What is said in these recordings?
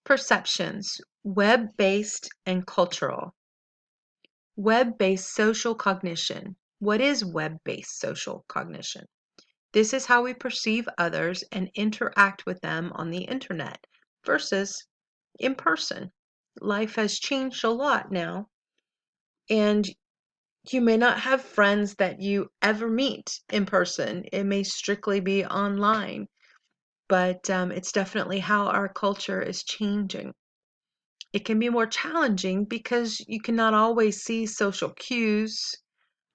Perceptions, web-based and cultural. Web-based social cognition. What is web-based social cognition? This is how we perceive others and interact with them on the internet versus in person. Life has changed a lot now, and you may not have friends that you ever meet in person. It may strictly be online, but it's definitely how our culture is changing. It can be more challenging because you cannot always see social cues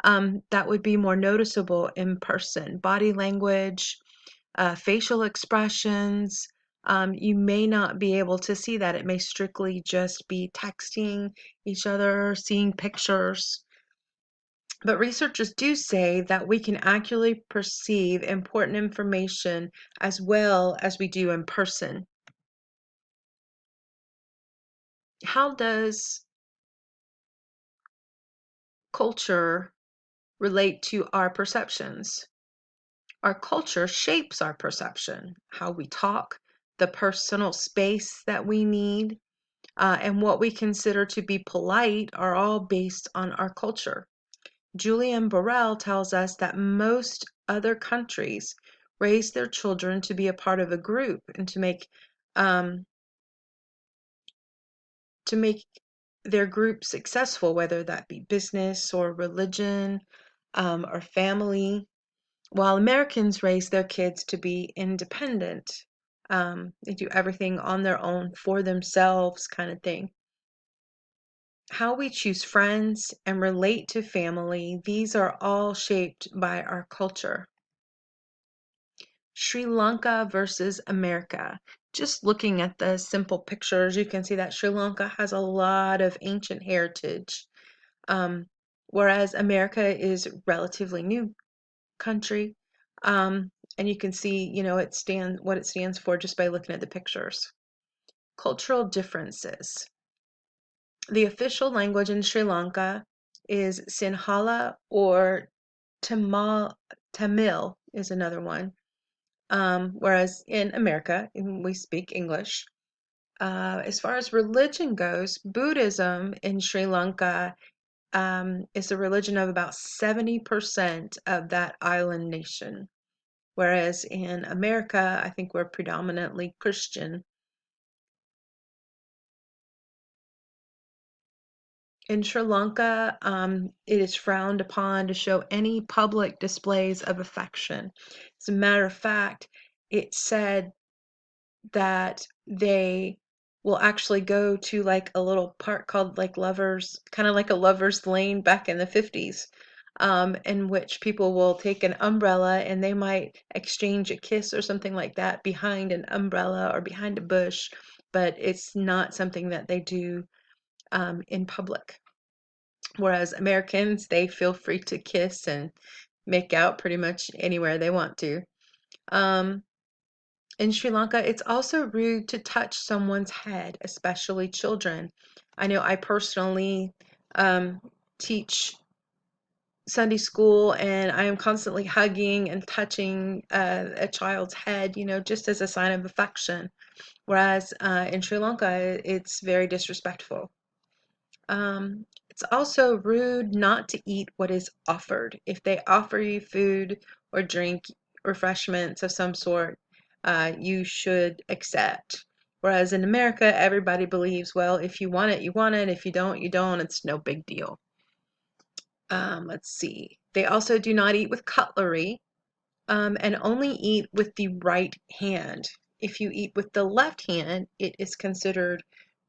that would be more noticeable in person. Body language, facial expressions, you may not be able to see that. It may strictly just be texting each other, seeing pictures. But researchers do say that we can accurately perceive important information as well as we do in person. How does culture relate to our perceptions? Our culture shapes our perception, how we talk, the personal space that we need, and what we consider to be polite are all based on our culture. Julian Burrell tells us that most other countries raise their children to be a part of a group and um, to make their group successful, whether that be business or religion or family. While Americans raise their kids to be independent, they do everything on their own for themselves, kind of thing. How we choose friends and relate to family, these are all shaped by our culture. Sri Lanka versus America. Just looking at the simple pictures, you can see that Sri Lanka has a lot of ancient heritage, um, whereas America is relatively new country. And you can see, what it stands for just by looking at the pictures. Cultural differences. The official language in Sri Lanka is Sinhala, or Tamil is another one. Whereas in America, we speak English. As far as religion goes, Buddhism in Sri Lanka is the religion of about 70% of that island nation. Whereas in America, I think we're predominantly Christian. In Sri Lanka, it is frowned upon to show any public displays of affection. As a matter of fact, it said that they will actually go to like a little park called like Lovers, kind of like a Lover's Lane back in the 50s, in which people will take an umbrella and they might exchange a kiss or something like that behind an umbrella or behind a bush, but it's not something that they do in public. Whereas Americans, they feel free to kiss and make out pretty much anywhere they want to. Um, in Sri Lanka, it's also rude to touch someone's head, especially children. I know I personally um, teach Sunday school, and I am constantly hugging and touching a child's head, just as a sign of affection. Whereas in Sri Lanka, it's very disrespectful. It's also rude not to eat what is offered. If they offer you food or drink, refreshments of some sort, you should accept. Whereas in America, everybody believes, well, if you want it, you want it. If you don't, you don't. It's no big deal. Let's see. They also do not eat with cutlery, and only eat with the right hand. If you eat with the left hand, it is considered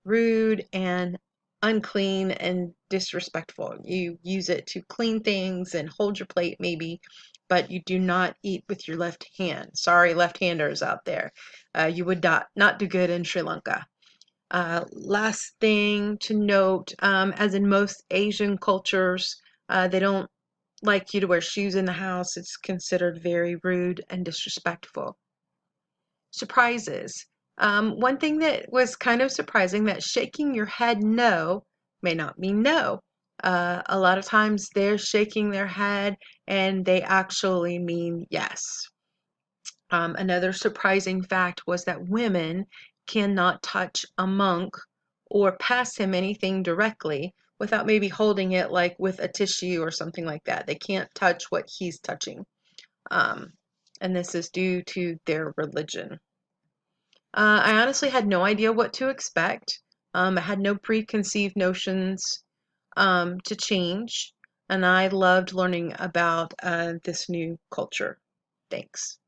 rude and unclean and disrespectful. You use it to clean things and hold your plate maybe, but you do not eat with your left hand. Sorry, left-handers out there. You would not do good in Sri Lanka. Last thing to note, as in most Asian cultures, they don't like you to wear shoes in the house. It's considered very rude and disrespectful. Surprises. One thing that was kind of surprising, that shaking your head no may not mean no. A lot of times they're shaking their head and they actually mean yes. Another surprising fact was that women cannot touch a monk or pass him anything directly without maybe holding it like with a tissue or something like that. They can't touch what he's touching. Um, and this is due to their religion. I honestly had no idea what to expect. I had no preconceived notions to change, and I loved learning about this new culture. Thanks.